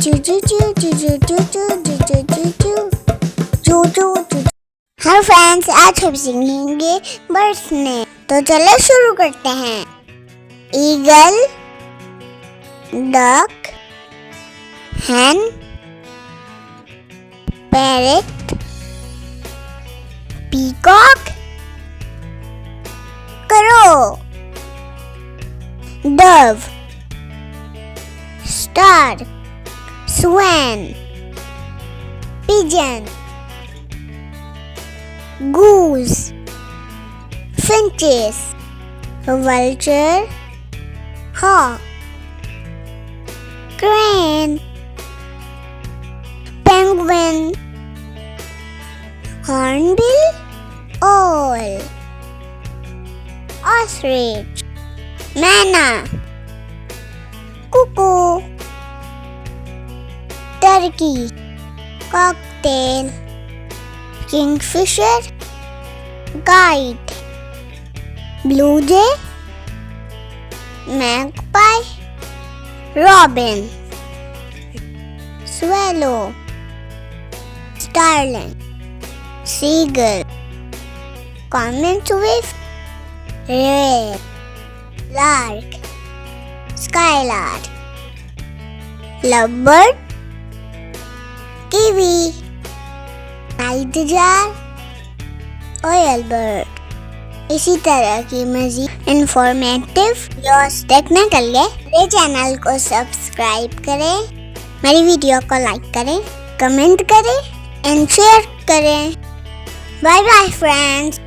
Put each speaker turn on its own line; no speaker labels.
Hello friends, आज हम सीखेंगे बर्ड्स ने। तो चलो शुरू करते हैं। Eagle, duck, hen, parrot, peacock, crow, dove, star, swan, pigeon, goose, finches, vulture, hawk, crane, penguin, hornbill, owl, ostrich, manna, cuckoo, turkey, cocktail, kingfisher, kite, blue jay, magpie, robin, swallow, starling, seagull, common swift, raven, lark, skylark, lovebird, kiwi, nightjar, oil bird। इसी तरह की मज़ीद informative videos देखने के लिए मेरे channel को subscribe करें, मेरी वीडियो को लाइक करें, कमेंट करें एंड शेयर करें। Bye bye friends.